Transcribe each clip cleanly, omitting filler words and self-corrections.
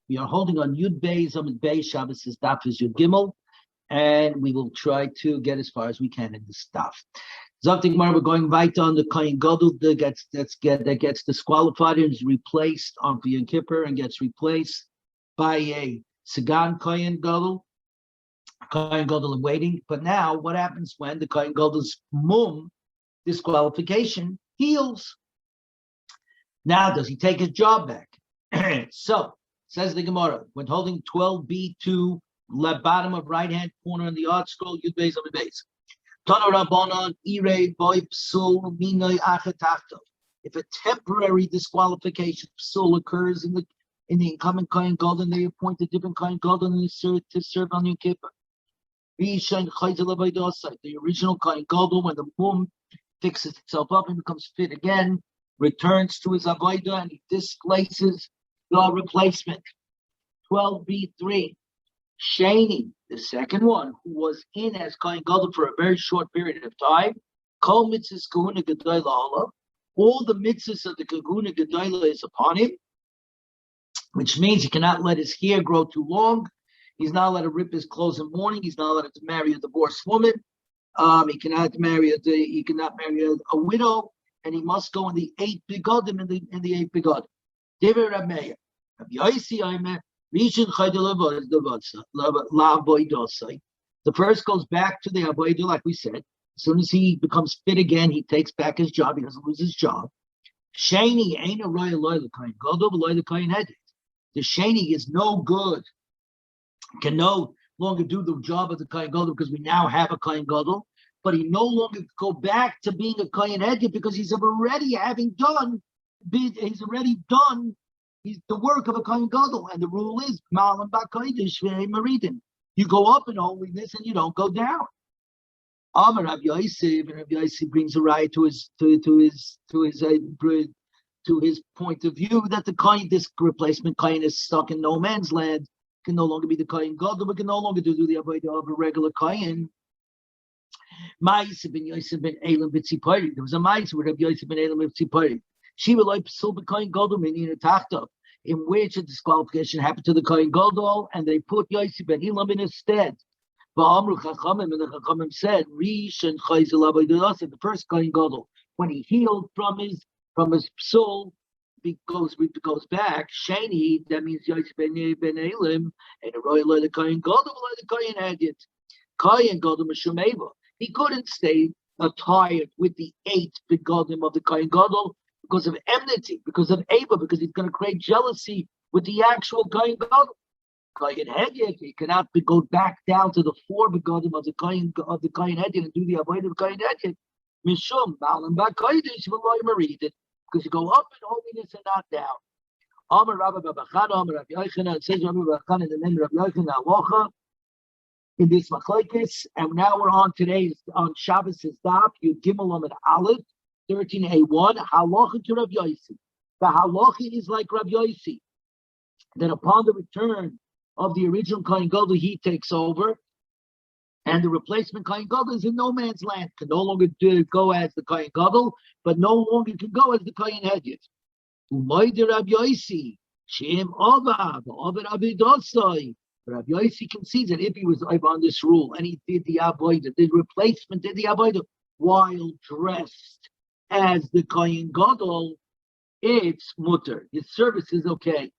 We are holding on Yud Beis Amid Beis. Shabbos is Daf is Yud Gimel, and we will try to get as far as we can in the stuff. Zoktik Mar, we're going right on the Kohen Gadol that gets disqualified and is replaced on Yom Kippur and gets replaced by a Sagan Kohen Gadol in waiting. But now, what happens when the Kohen Gadol's mum disqualification heals? Now, does he take his job back? So, says the Gemara, when holding 12b2, left bottom of right hand corner in the art scroll, Yud Beis Amid Beis. If a temporary disqualification psul occurs in the incumbent Kohen Gadol, and they appoint a different Kohen Gadol to serve on Yom Kippur. The original Kohen Gadol, when the mum fixes itself up and becomes fit again, returns to his avodah and he displaces the replacement. 12b3. Shani, the second one, who was in as Kohen Gadol for a very short period of time, Kol mitzvahs kahuna gedola alav, all the mitzvahs of the kahuna gedola is upon him, which means he cannot let his hair grow too long, he's not allowed to rip his clothes in the morning, he's not allowed to marry a divorced woman, he cannot marry a widow, and he must go in the 8 begodim in the 8 begodim. Divrei Rab Meir, Rabbi Yosi Aimer. The first goes back to the avodah, like we said. As soon as he becomes fit again, he takes back his job. He doesn't lose his job. Shani ain't a royal loyal Kohen Gadol, but loyal Kohen Hedit. The Shani is no good. Can no longer do the job of the Kohen Gadol because we now have a Kohen Gadol, but he no longer go back to being a Kohen Hedit because he's already done the work of a Kohen Gadol, and the rule is Malam B'Kodesh Maridin. You go up in holiness and you don't go down. Amar Rabbi Yosef, and Rabbi Yosef brings a right to his point of view that the Kohen, this replacement Kohen, is stuck in no man's land, can no longer be the Kohen Gadol, but can no longer do the avodah of a regular Kohen. Ma'aseh ben Yosef ben Elam b'Tzipori. There was a Ma'aseh with Rabbi Yosef ben Elam b'Tzipori. She will like psul b'Kohen Gadol meaning a tachta, in which a disqualification happened to the Kohen Gadol, and they put Yosef ben Elam in his stead. V'amru chachamim, and the chachamim said, Rish and Chayzel Avodah, the first Kohen Gadol, when he healed from his psul, goes back. Shani, that means Yosef ben Elam, and the royal the Kohen Gadol, the Kohen Hedit. Kohen Gadol Mishum Eva. He couldn't stay attired with the 8 begodim of the Kohen Gadol because of enmity, because of Eva, because he's going to create jealousy with the actual Kohen Gadol. Kohen Hedit, he cannot go back down to the 4 begodim of the Kohen Hedit and do the avodah of the Kohen Hedit. Mishum Malam B'Kodesh V'Lo Maridin, because you go up in holiness and not down. Amar Rabbi Babachana, Amar Rabbi Yochanan, it says Rabbi Babachana in the name of Rabbi Yochanan Halacha in this machlokes, and now we're on Shabbos Daf Yud Gimel Amud Aleph 13a1. Halacha to Rabbi Yosi. The halacha is like Rabbi Yosi, that upon the return of the original Kohen Gadol, he takes over, and the replacement Kohen Gadol is in no man's land, can no longer go as the Kohen Gadol, but no longer can go as the Kohen Hedit. Umayde Rabbi Yosi, Shem Ava, Ava Rabbi Dosai. Rabbi Yosi concedes that if he was on this rule and he did the avodah, the replacement did the avodah while dressed as the Kohen Gadol, it's mutter. His service is okay.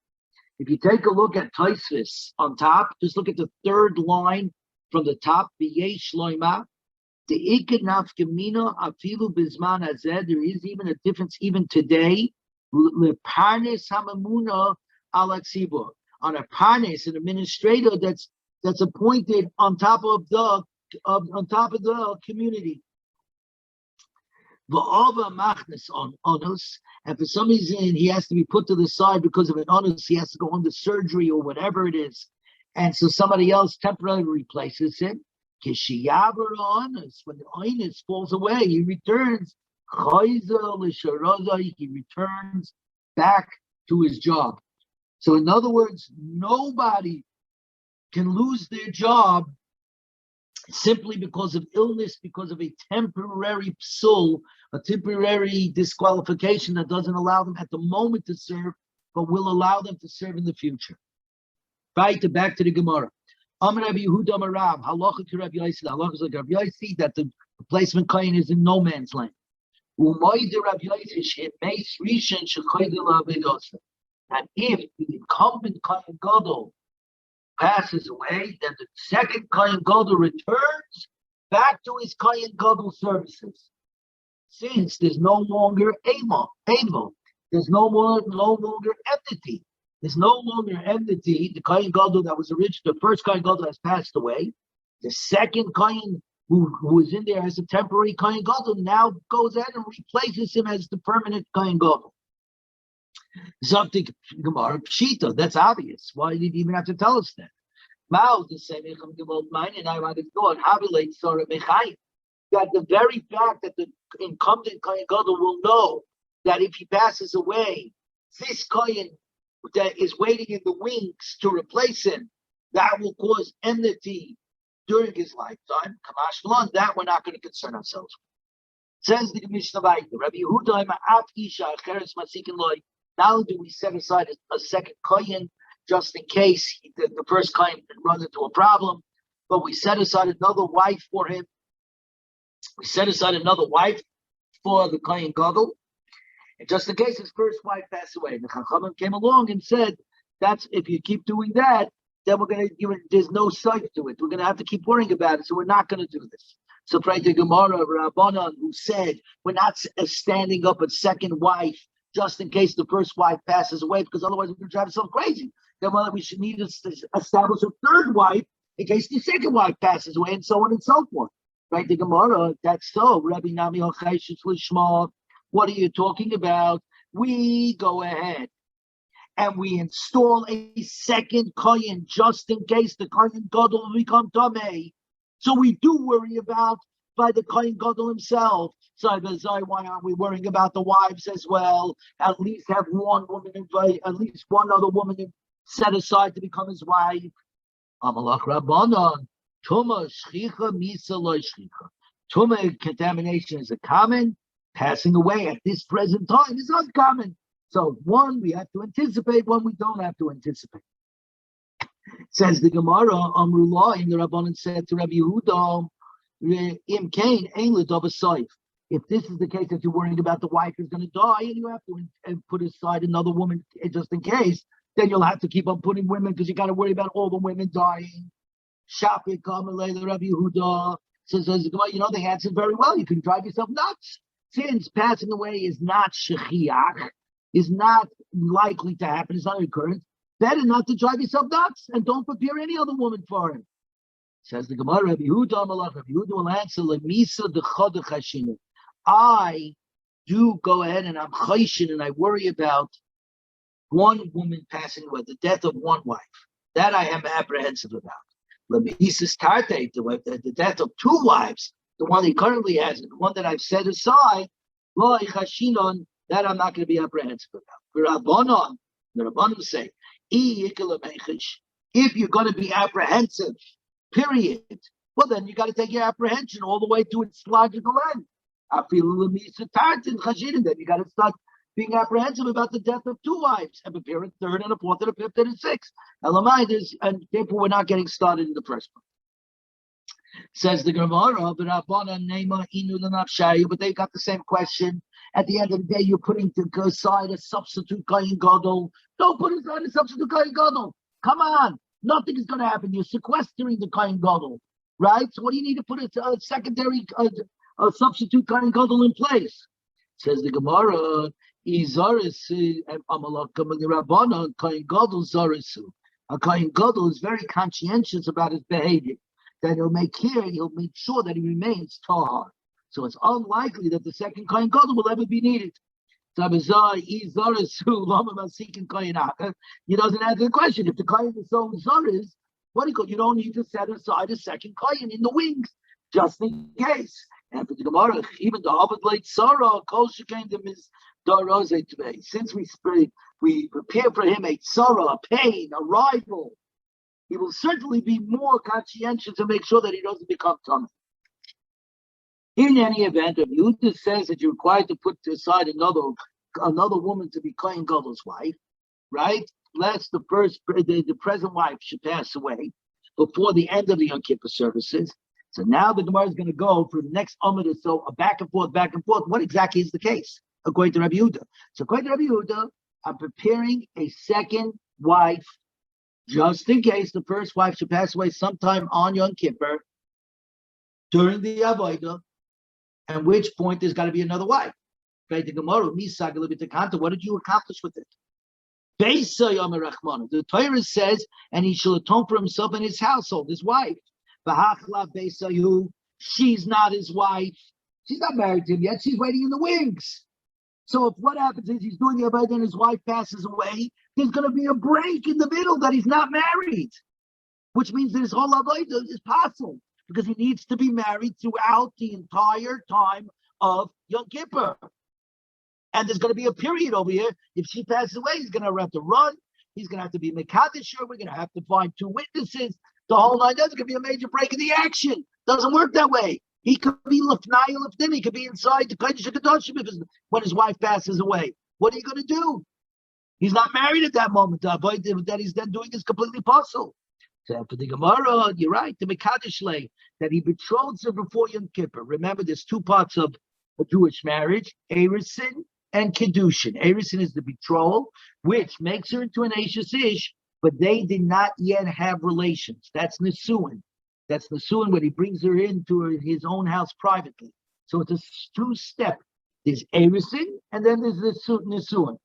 If you take a look at Tosfos on top, just look at the 3rd line from the top. V'yesh loima, the iked nafkamina afilu bizman hazeh. There is even a difference even today. Leparnes hamamuna ala tzibur, on a parnes, an administrator that's appointed on top of the community. V'ava machnes on onus, and for some reason he has to be put to the side because of an onus. He has to go under surgery or whatever it is, and so somebody else temporarily replaces him. Kishiyavar onus, when the onus falls away, he returns. He returns back to his job. So in other words, nobody can lose their job simply because of illness, because of a temporary psul, a temporary disqualification that doesn't allow them at the moment to serve, but will allow them to serve in the future. Right, back to the Gemara. Amar Rabbi Yehuda Amar Rav, halacha to Rabbi Yossi. Halacha is like Rabbi Yossi that the replacement kohen is in no man's land. Umayde Rabbi Yossi meis rishon shechoydel abedosa. And if the incumbent kohen gadol passes away, then the second kohen gadol returns back to his kohen gadol services. Since there's no longer amo, there's no longer entity. There's no longer entity. The kohen gadol that was original, the first kohen gadol has passed away. The second kohen who is in there as a temporary kohen gadol now goes in and replaces him as the permanent kohen gadol. Something Gemara Pshita. That's obvious. Why did you even have to tell us that? Mao the same and I want to go and habilate Sarah Mechai. That the very fact that the incumbent kohen gadol will know that if he passes away, this kohen that is waiting in the wings to replace him, that will cause enmity during his lifetime. Kamash Malon, that we're not going to concern ourselves with. Says the Mishnah Vayta, Rabbi Yehuda, not only do we set aside a second kohen just in case the first kohen runs into a problem, but we set aside another wife for him. We set aside another wife for the kohen gadol, and just in case his first wife passed away. The Chachamim came along and said, "That's if you keep doing that, then we're going to. There's no sight to it. We're going to have to keep worrying about it. So we're not going to do this." So, pray to Gemara Rabbanan, who said we're not standing up a second wife just in case the first wife passes away, because otherwise we're going to drive ourselves crazy. Then we should need to establish a third wife in case the second wife passes away, and so on and so forth. Right, the Gemara, that's so. Rabbi Nami Hochayshes Lishma, what are you talking about? We go ahead and we install a second kohen just in case the kohen gadol will become tamei. So we do worry about by the kohen gadol himself. So why aren't we worrying about the wives as well? At least have one woman invite, at least one other woman set aside to become his wife. Amalach Rabbanan. Tuma shchicha misa lo shchicha. Tuma contamination is a common. Passing away at this present time is uncommon. So one we have to anticipate, one we don't have to anticipate. Says the Gemara, Amrullah in the Rabbanan said to Rabbi Yehuda, Im Kain ein l'dav asayif. If this is the case that you're worrying about the wife is going to die and you have to put aside another woman just in case, then you'll have to keep on putting women because you got to worry about all the women dying. Shapik Amalei the Rabbi Yehuda says, they answered very well. You can drive yourself nuts. Since passing away is not shechiach, is not likely to happen, it's not a recurrence, better not to drive yourself nuts and don't prepare any other woman for him. Says the Gemara, Rabbi Yehuda Amalach, Rabbi Yehuda will answer, Lemisa dechada chashinu. I do go ahead and I'm chayshin and I worry about one woman passing away, the death of one wife. That I am apprehensive about. Lemisa tarte, the death of two wives, the one he currently has, and the one that I've set aside, that I'm not going to be apprehensive about. The Rabbanon say, if you're going to be apprehensive, period, well then you got to take your apprehension all the way to its logical end. Then you got to start being apprehensive about the death of two wives and prepare a third and a fourth and a fifth and a sixth. And therefore we're not getting started in the first one. Says the Gemara, but they got the same question. At the end of the day, you're putting aside a substitute kohen gadol. Don't put aside a substitute kohen gadol. Come on, nothing is going to happen. You're sequestering the kohen gadol, right? So what do you need to put a secondary, a substitute kohen gadol in place? Says the Gemara, a kohen gadol is very conscientious about his behavior. That he'll make sure that he remains tahar. So it's unlikely that the second kohen gadol will ever be needed. He doesn't answer the question. If the kohen is so zaris, you don't need to set aside a second kohen in the wings, just in case. And for the Gemara, even the Avad late Sarah, Kol Shekendem is Darose today. Since we prepare for him a tzara, a pain, a rival, he will certainly be more conscientious to make sure that he doesn't become tummy. In any event, if Yehuda says that you're required to put aside another woman to be kohen gadol's wife, right? lest the present wife should pass away before the end of the Yom Kippur services. So now the Gemara is going to go for the next Amud or so, a back and forth, back and forth. What exactly is the case, according to Rabbi Yehuda? So according to Rabbi Yehuda, I'm preparing a second wife, just in case the first wife should pass away sometime on Yom Kippur during the Avodah, at which point there's got to be another wife. What did you accomplish with it? The Torah says, and he shall atone for himself and his household, his wife. She's not his wife. She's not married to him yet. She's waiting in the wings. So if what happens is he's doing the Avodah and his wife passes away, there's going to be a break in the middle that he's not married, which means that his whole Avodah is possible because he needs to be married throughout the entire time of Yom Kippur. And there's going to be a period over here. If she passes away, he's going to have to run. He's going to have to be Mekadesher. We're going to have to find 2 witnesses. The whole nine yards. It's going to be a major break in the action. Doesn't work that way. He could be Lefnai Lefnim. He could be inside the Kodesh HaKadoshim when his wife passes away. What are you going to do? He's not married at that moment. The avodah that he's then doing is completely possible. So for the Gemara, you're right. The Mekadesh lay that he betroths her before Yom Kippur. Remember, there's 2 parts of a Jewish marriage: Erisin and Kedushin. Erisin is the betrothal, which makes her into an Ashes Ish, but they did not yet have relations. That's Nisuin. That's Nisuin when he brings her into his own house privately. So it's a 2-step. There's Erisin, and then there's Nisuin.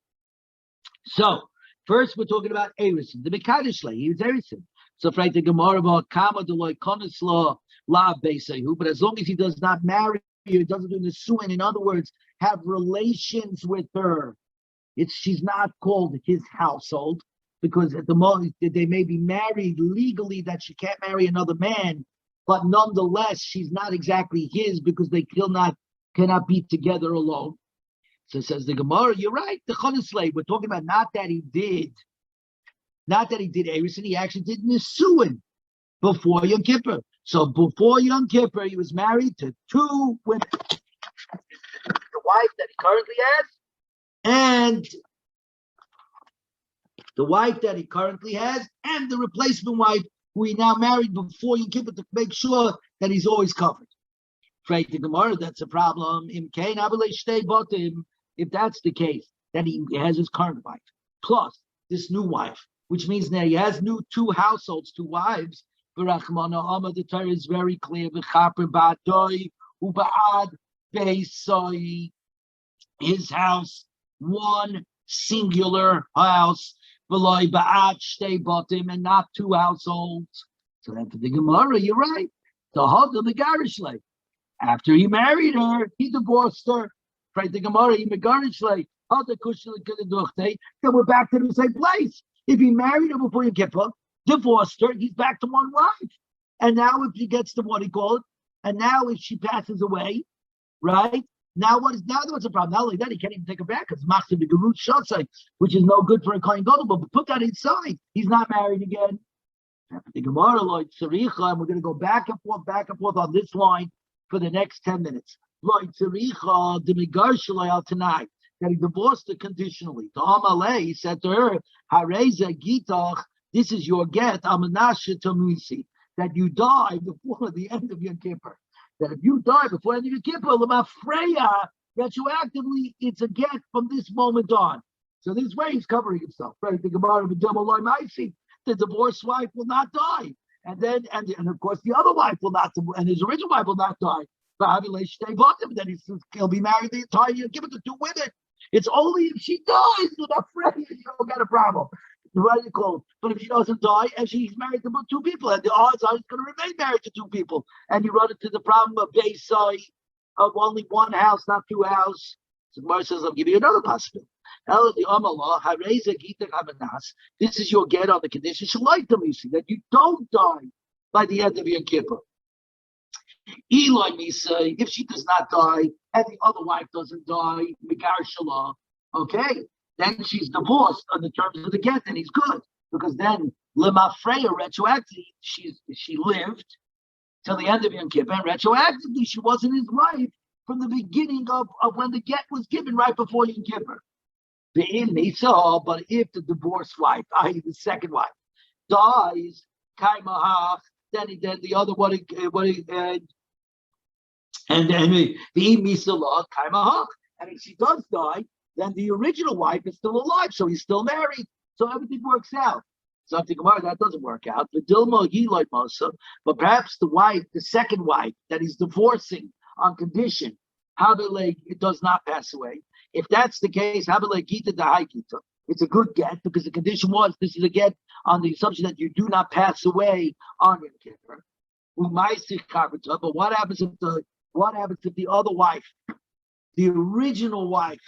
So first we're talking about Erisin. The Mekadesh lay, he was Erisin. So for the Gemara about Kama Deloy Konisla La Beisayu, but as long as he does not marry, he doesn't do Nisuin, in other words, have relations with her, she's not called his household, because at the moment they may be married legally that she can't marry another man, but nonetheless she's not exactly his because they cannot be together alone. So says the Gemara, you're right. The Chodesh, we're talking about not that he did Erisin, he actually did Nisuin before Yom Kippur. So before Yom Kippur, he was married to 2 women. The wife that he currently has, and the replacement wife who he now married before Yom Kippur to make sure that he's always covered. Right, the Gemara, that's a problem. If that's the case, then he has his current wife plus this new wife, which means now he has 2 households, 2 wives. The Torah is very clear. His house, 1 singular house, and not 2 households. So then for the Gemara, you're right. The Hod of the Garishle. After he married her, he divorced her. Right, the Gemara, he Megarishle. Then we're back to the same place. If he married her before Yom Kippur, divorced her, he's back to 1 wife. And now if he gets to what he called, and now if she passes away, right? Now what's the problem? Not only that, he can't even take her back because Machzor B'Gerut Shosai, which is no good for a Kohen Gadol, but put that inside. He's not married again. The Gemara, Lloyd Tzaricha, and we're going to go back and forth on this line for the next 10 minutes. Lloyd Tzaricha, the Megarshalai al tonight, that he divorced her conditionally. To Amalei, he said to her, Hareza Gitach, this is your get, Amanasha Tamusi, that you die before the end of Yom Kippur. That if you die before the end of Yom Kippur, Lamafreya, retroactively, it's a get from this moment on. So this way he's covering himself. Right? The Gemara of the divorced wife will not die. And of course the other wife will not, and his original wife will not die. But then he'll be married the entire year, give it to 2 women. It's only if she dies, you don't get a problem. Right? But if she doesn't die and she's married to 2 people, and the odds are he's going to remain married to 2 people, and you run into the problem of Beisai, of only 1 house, not 2 houses. So Gemara says, I'll give you another possibility. This is your get on the condition that you don't die by the end of Yom Kippur. Eli Misa, if she does not die and the other wife doesn't die, okay, then she's divorced on the terms of the get, and he's good. Because then Lemafreya retroactively, she lived till the end of Yom Kippur, and retroactively she wasn't his wife from the beginning of when the get was given right before Yom Kippur. But if the divorced wife, i.e. the second wife, dies, kaimahach, then the other one, and then the misalah kaimahach. And if she does die, then the original wife is still alive, so he's still married. So everything works out. Something about that doesn't work out. But perhaps the wife, the second wife that he's divorcing on condition, it does not pass away. If that's the case, it's a good get, because the condition was this is a get on the assumption that you do not pass away on Yom Kippur. But what happens if the other wife, the original wife,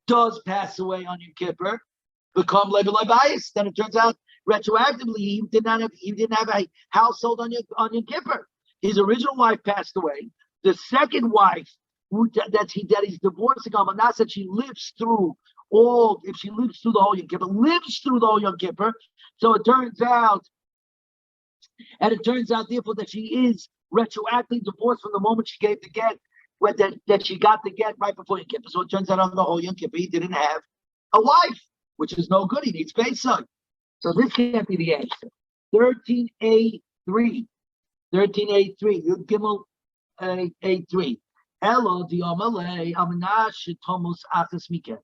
does pass away on Yom Kippur, become level bias? Then it turns out retroactively he didn't have a household on Yom Kippur. His original wife passed away. The second wife that he's divorcing on Manas, that she lives through if she lives through the whole Yom Kippur, lives through the whole Yom Kippur. So it turns out, therefore, that she is retroactively divorced from the moment she gave the get, that she got the get right before Yom Kippur. So it turns out on the whole Yom Kippur he didn't have a wife, which is no good. He needs Pesach. So this can't be the answer. 13A3. Yud Gimel A3. Elo diomale amnash tomus achas miket.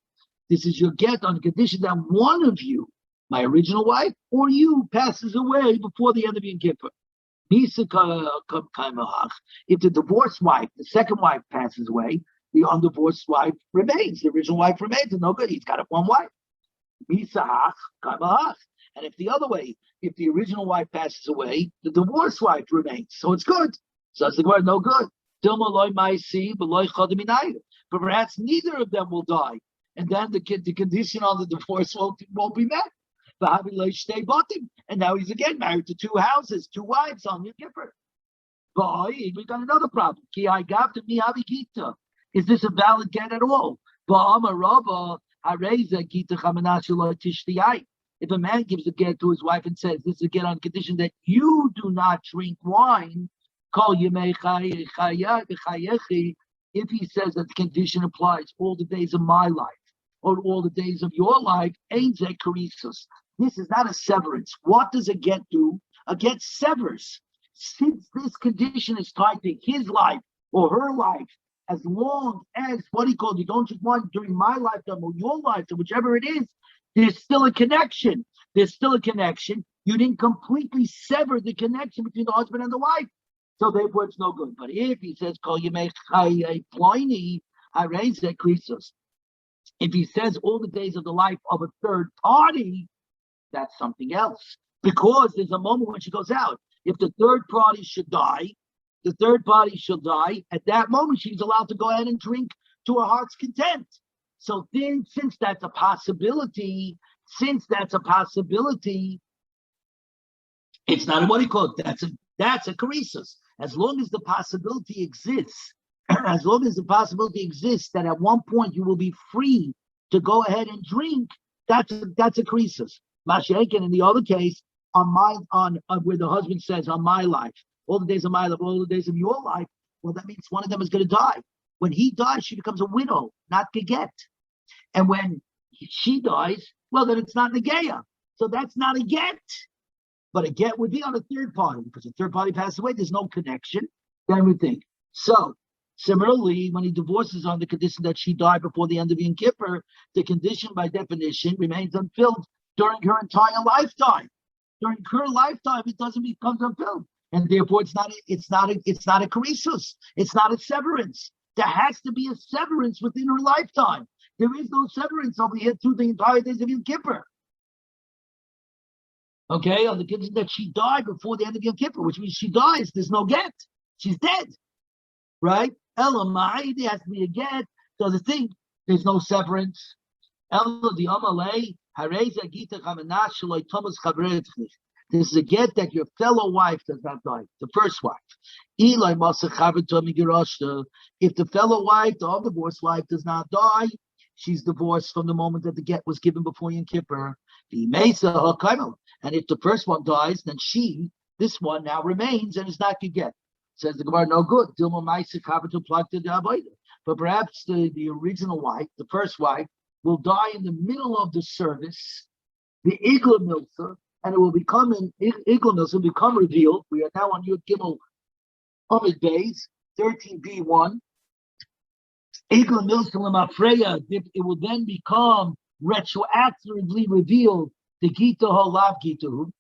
This is your get on the condition that one of you, my original wife, or you, passes away before the end of Yom Kippur. If the divorced wife, the second wife, passes away, the undivorced wife remains. The original wife remains. And no good. He's got one wife. And if the other way, if the original wife passes away, the divorced wife remains. So it's good. So that's the word, no good. But perhaps neither of them will die. And then the condition on the divorce won't be met. And now he's again married to two houses, two wives on Yom Kippur. But we got another problem. Is this a valid get at all? If a man gives a get to his wife and says this is a get on condition that you do not drink wine, if he says that the condition applies all the days of my life or all the days of your life, this is not a severance. What does a get do? A get severs. Since this condition is tied to his life or her life, as long as you don't drink wine during my lifetime or your lifetime, whichever it is, there's still a connection. You didn't completely sever the connection between the husband and the wife. So therefore it's no good. But if he says, if he says all the days of the life of a third party, that's something else. Because there's a moment when she goes out. If the third party should die, at that moment she's allowed to go ahead and drink to her heart's content. So then, since that's a possibility, it's not that's a charesis. As long as the possibility exists, that at one point you will be free to go ahead and drink, that's a charesis. Mashiach, in the other case, where the husband says, on my life, all the days of my life, all the days of your life, well, that means one of them is going to die. When he dies, she becomes a widow, not geget. And when she dies, well, then it's not negeya. So that's not a get. But a get would be on a third party, because the third party passed away, there's no connection. Then we think. So, similarly, when he divorces on the condition that she died before the end of Yom Kippur, the condition by definition remains unfilled during her entire lifetime. During her lifetime, it doesn't become unfilled. And therefore it's not a charesis. It's not a severance. There has to be a severance within her lifetime. There is no severance over here through the entire days of Yom Kippur. Okay, on the condition that she died before the end of Yom Kippur, which means she dies, there's no get. She's dead. Right? Elamai, there has to be a get. So the thing, there's no severance. This is a get that your fellow wife does not die, the first wife. If the fellow wife, the divorced wife, does not die, she's divorced from the moment that the get was given before Yom Kippur. And if the first one dies, then this one now remains and is not a get. Says the Gemara, no good. But perhaps the original wife, the first wife, will die in the middle of the service, the Igla Milsa, and it will become an Igla Milsa, will become revealed. We are now on Yud Gimel Amid Beis, 13b1. Igla Milsa Lemafreya, it will then become retroactively revealed the Gita Holav Gita,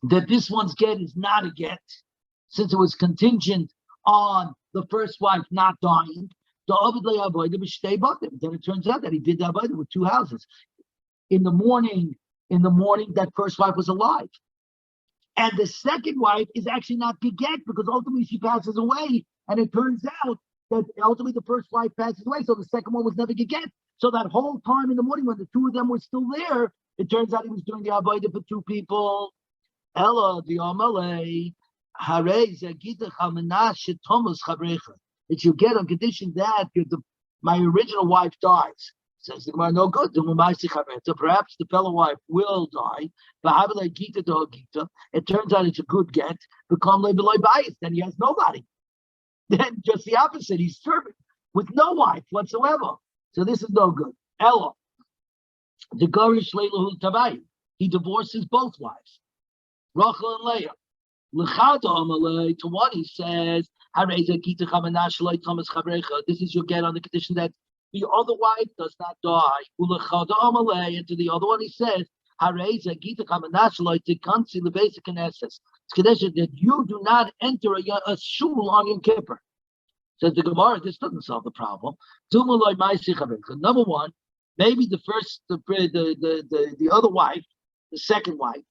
that this one's get is not a get, since it was contingent on the first wife not dying. Then it turns out that he did the avodah with two houses. In the morning, that first wife was alive, and the second wife is actually not beget because ultimately she passes away, and it turns out that ultimately the first wife passes away, so the second one was never beget. So that whole time in the morning when the two of them were still there, it turns out he was doing the avodah for two people. Ella the Amalei Harei Zagita Chamanash Thomas Chabrecha. That you get on condition that my original wife dies. Says the Gemara, no good. So perhaps the fellow wife will die. But it turns out it's a good get. Become bias. Then he has nobody. Then just the opposite. He's serving with no wife whatsoever. So this is no good. Ella, the Garish Leilahu Tavai. He divorces both wives, Rachel and Leah. To one he says, this is your get on the condition that the other wife does not die. And to the other one he says, that you do not enter a shul on Yom Kippur. Says the Gemara, this doesn't solve the problem. Number one, maybe the other wife, the second wife,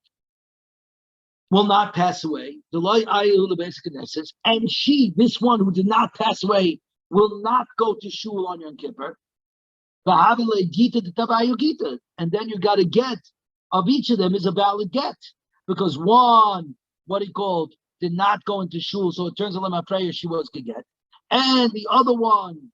will not pass away. And she, this one who did not pass away, will not go to shul on Yom Kippur. And then you got a get of each of them is a valid get. Because one, what he called, did not go into shul, so it turns out my prayer she was to get. And the other one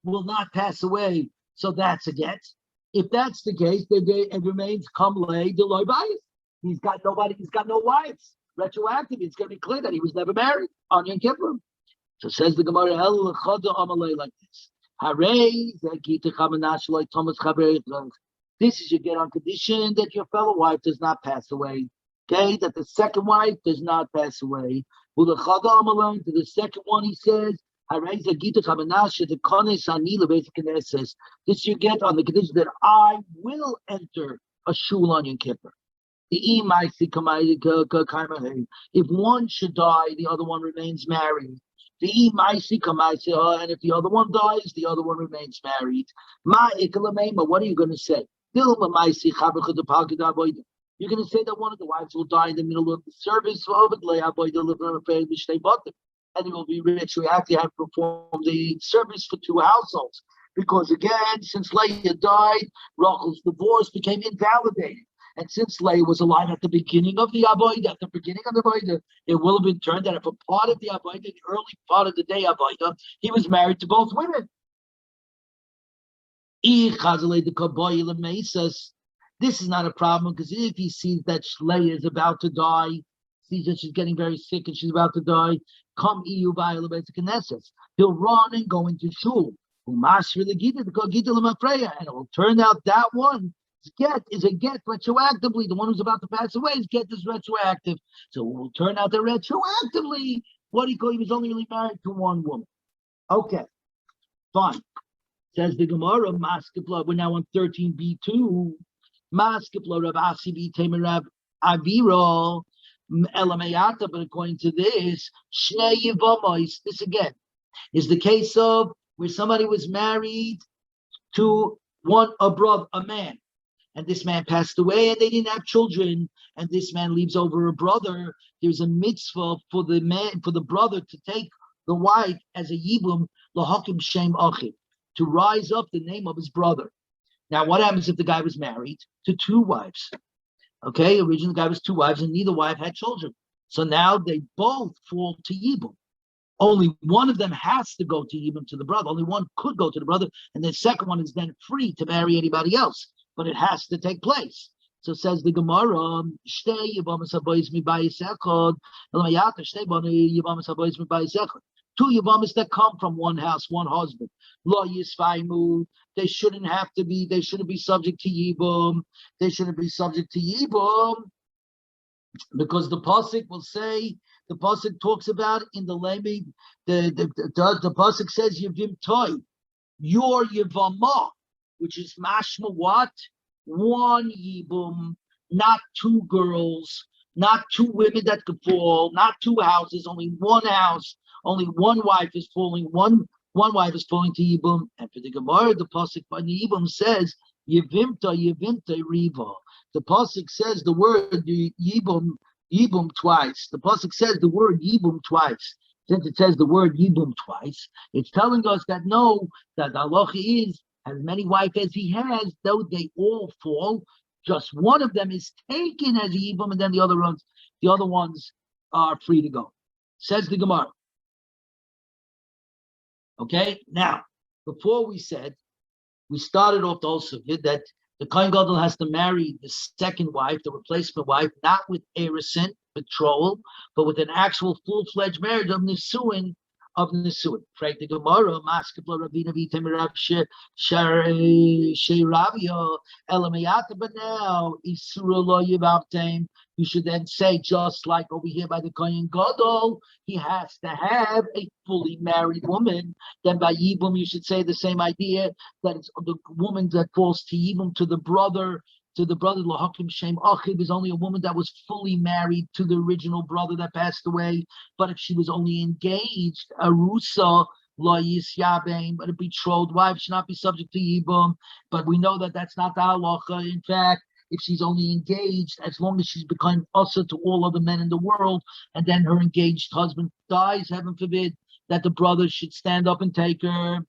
will not pass away, so that's a get. If that's the case, then it remains kamlei deloy bias. He's got nobody, he's got no wives. Retroactive, it's going to be clear that he was never married on Yom Kippur. So says the Gemara, like this. This is you get on condition that your fellow wife does not pass away. Okay, that the second wife does not pass away. To the second one, he says, this you get on the condition that I will enter a shul on Yom Kippur. If one should die, the other one remains married. And if the other one dies, the other one remains married. What are you going to say? You're going to say that one of the wives will die in the middle of the service, and it will be rich. We have to perform the service for two households. Because again, since Leah died, Rachel's divorce became invalidated. And since Leah was alive at the beginning of the Avodah, it will have been turned that if a part of the Avodah, the early part of the day Avodah, he was married to both women. This is not a problem, because if he sees that Leah is about to die, sees that she's getting very sick and she's about to die, he'll run and go into shul. And it will turn out that one get is a get retroactively. The one who's about to pass away is get is retroactive. So it will turn out that retroactively, what he was only really married to one woman. Okay, fine. Says the Gemara, Maskipla, we're now on 13b2. Maskipla Rav Asi B Tamer Rav Aviro Elamayata, but according to this, Shnei Yivamois, this again is the case of where somebody was married to a man. And this man passed away and they didn't have children, and this man leaves over a brother. There's a mitzvah for the brother to take the wife as a yibum, lahakim shem achim, to rise up the name of his brother. Now, what happens if the guy was married to two wives? Okay, originally the guy was two wives and neither wife had children. So now they both fall to yibum. Only one of them has to go to yibum to the brother. Only one could go to the brother, and the second one is then free to marry anybody else. But it has to take place. So says the Gemara, Two Yavamas that come from one house, one husband. Lo Yisvaimu. They shouldn't be subject to Yibum. They shouldn't be subject to Yibum. Because the pasuk will say, the pasuk talks about in the Lamid, the pasuk says Yevim Toy, your Yevama, which is mashma what? One Yibum, not two girls, not two women that could fall, not two houses, only one house, only one wife is falling, one wife is falling to Yibum. And for the Gemara, the pasuk by the Yibum says Yevimta Riva. The pasuk says the word Yibum twice. The pasuk says the word Yibum twice. Since it says the word Yibum twice, it's telling us that no, that the halacha is as many wives as he has, though they all fall, just one of them is taken as Yibum, and then the other ones are free to go. Says the Gemara. Okay, now before we started off also that the Kohen Gadol has to marry the second wife, the replacement wife, not with Erison, betrothal, but with an actual full-fledged marriage of Nisuin. Frank the Gemara, Maskepla Ravina Vitem Rav Sheravia Elamayata, but now Isura Lo Yivavtem. You should then say, just like over here by the Kohen Gadol, he has to have a fully married woman. Then by Yibum, you should say the same idea, that it's the woman that falls to Yibum, to the brother, Lahakim Shem Achib, is only a woman that was fully married to the original brother that passed away. But if she was only engaged, Arusa, La Yisyabein, but a betrothed wife should not be subject to Yibum. But we know that that's not the halacha. In fact, if she's only engaged, as long as she's become usher to all other men in the world, and then her engaged husband dies, heaven forbid, that the brother should stand up and take her.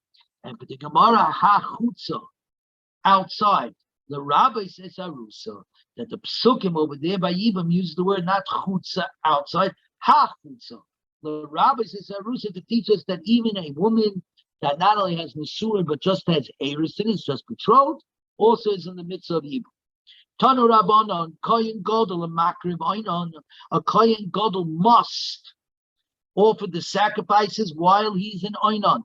And for the Gemara, ha-chutza, outside. The rabbi says Arusa, that the psukim over there by Yibam use the word not chutza, outside, ha-chutza. The rabbi says Arusa to teach us that even a woman that not only has Nisuin, but just has Erison, is just betrothed, also is in the midst of Yibam. Tanu Rabbanon, Kohen Gadol and Makriv Einon, a Kohen Gadol must offer the sacrifices while he's in Einon.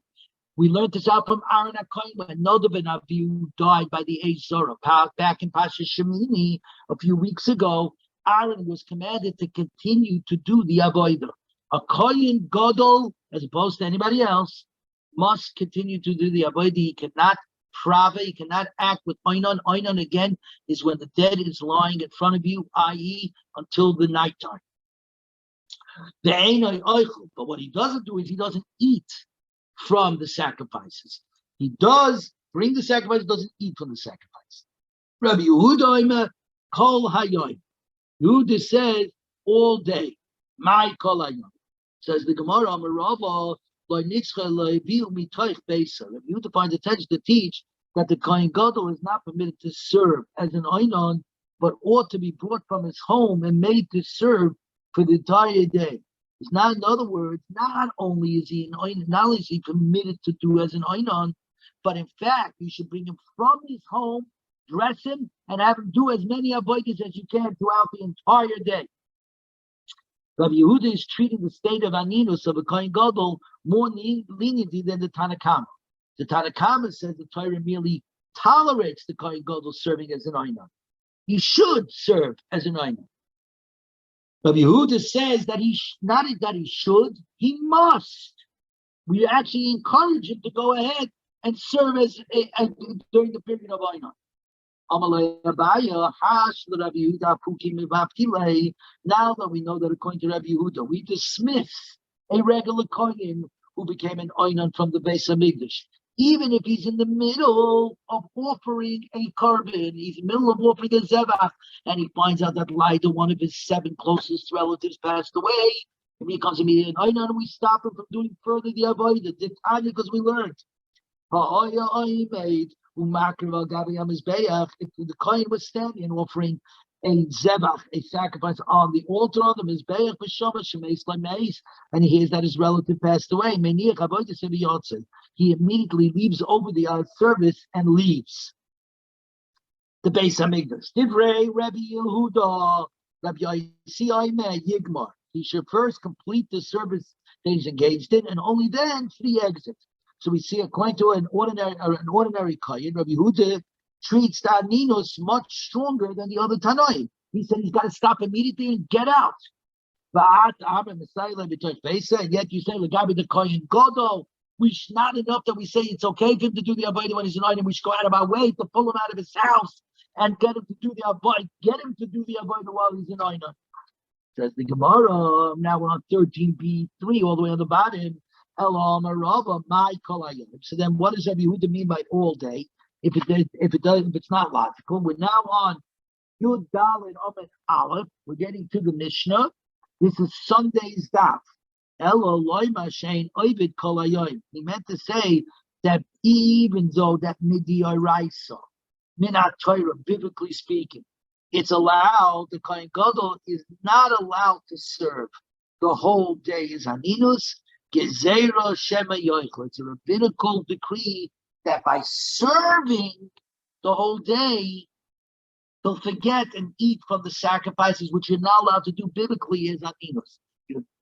We learned this out from Aaron HaKohen when Nadav and Avihu died by the age Zorah. Back in Pasha Shemini a few weeks ago, Aaron was commanded to continue to do the Avodah. A Kohen Gadol, as opposed to anybody else, must continue to do the Avodah. He cannot he cannot act with Einon. Einon, again, is when the dead is lying in front of you, i.e., until the nighttime. But what he doesn't do is he doesn't eat from the sacrifices. He does bring the sacrifice, doesn't eat from the sacrifice. Rabbi Yehuda kol hayoim. Yehuda says all day. My kol hayoim. Says the Gemara Amarava lo nitzcha lo yaviu mitoich beisa. Rabbi Yehuda finds attention to teach that the Kohen Gadol is not permitted to serve as an Einon, but ought to be brought from his home and made to serve for the entire day. It's not, in other words, not only is he permitted to do as an Einon, but in fact, you should bring him from his home, dress him, and have him do as many avodas as you can throughout the entire day. Rabbi Yehuda is treating the state of Aninus of a Kohen Gadol more leniently than the Tanakama. The Tanakama says the Torah merely tolerates the Kohen Gadol serving as an Einon. He should serve as an Einon. Rabbi Yehuda says that he should, he must. We actually encourage him to go ahead and serve during the period of Einon. Now that we know that according to Rabbi Yehuda, we dismiss a regular Kohen who became an Einon from the Beis Hamikdash, even if he's in the middle of offering a korban, he's in the middle of offering a zevach, and he finds out that Lida, one of his 7 closest relatives, passed away, and he comes immediately, and Einon, we stop him from doing further the avodah, because we learned. If the Kohen was standing and offering a zebach, a sacrifice on the altar of the mizbeach and he hears that his relative passed away, he immediately leaves over the service and leaves the Beis Hamikdash. Divrei Rabbi Yehuda, Rabbi Yossi Yigmar. he should first complete the service that he's engaged in, and only then should he exit. So we see, according to an ordinary Kayin, Rabbi Yehuda treats the Aninus much stronger than the other Tanoi. He said he's got to stop immediately and get out. And yet you say the Kayin Godol, not enough that we say it's okay for him to do the Avodah when he's an item. We should go out of our way to pull him out of his house and get him to do the Avodah. Get him to do the Avodah while he's an item. Says the Gemara. Now we're on 13b3, all the way on the bottom. So then, what does Rabbi Yehuda mean by all day? If it's not logical, we're now on Yud Daled Amud Aleph. We're getting to the Mishnah. This is Sunday's daf. He meant to say that even though that midioraisa, minat Torah, biblically speaking, it's allowed, the Kohen Gadol is not allowed to serve the whole day as Haninus, Gezerah Shema Yoichel. It's a rabbinical decree that by serving the whole day, he'll forget and eat from the sacrifices, which you're not allowed to do biblically as Haninus.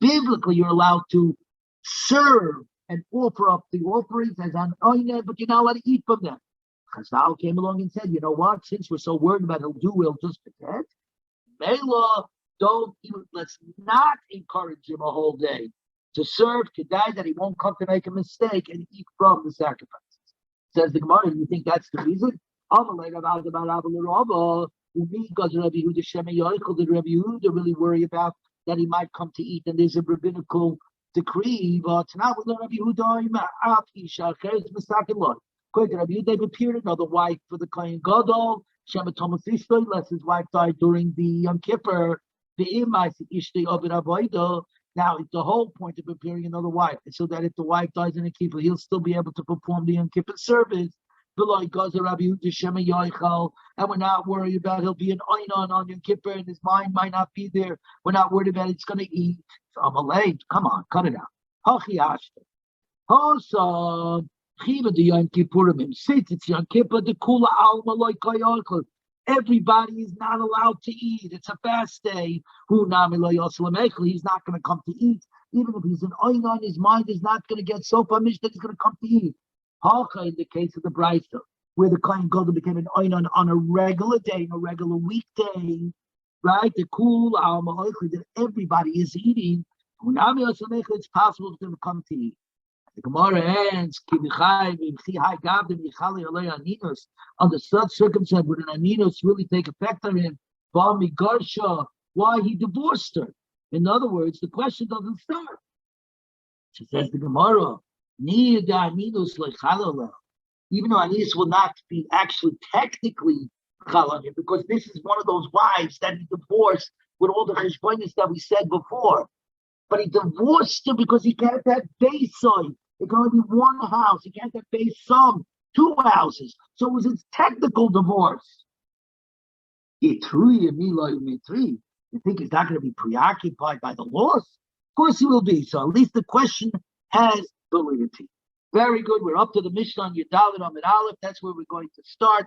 Biblically, you're allowed to serve and offer up the offerings as an oineh, but you're not allowed to eat from them. Chazal came along and said, you know what? Since we're so worried about he'll just forget. Mela, let's not encourage him a whole day to serve, to die, that he won't come to make a mistake and eat from the sacrifices. Says the Gemara, do you think that's the reason? Did Rabbi Yehuda really worry about that he might come to eat, and there's a rabbinical decree? But now we learn Rabbi Yehuda, according to Rabbi Yehuda, they've appeared another wife for the Kohen Gadol, unless his wife died during the Yom Kippur. Now, the whole point of appearing another wife is so that if the wife dies in a kippur, he'll still be able to perform the Yom Kippur service. And we're not worried about he'll be an Einon on Yom Kippur and his mind might not be there. We're not worried about it's going to eat. So I'm late. Come on, cut it out. Everybody is not allowed to eat. It's a fast day. He's not going to come to eat. Even if he's an Einon, his mind is not going to get so famished that he's going to come to eat. In the case of the Brisa, where the Kohen Gadol became an Einon on a regular day, a regular weekday, right? The Kul Al Ma'ochli, that everybody is eating. It's possible for them to come to eat. The Gemara ends, under such circumstances, would an Aninus really take effect on him? Why he divorced her? In other words, the question doesn't start. She says the Gemara, even though Aninus will not be actually technically chal on him, because this is one of those wives that he divorced with all the cheshbonis that we said before. But he divorced her because he can't have Beisoy. It can only be one house. He can't have Beisom, 2 houses. So it was his technical divorce. You think he's not going to be preoccupied by the loss? Of course he will be. So at least the question has validity. Very good. We're up to the Mishnah on Yud Daled Amud Aleph. That's where we're going to start.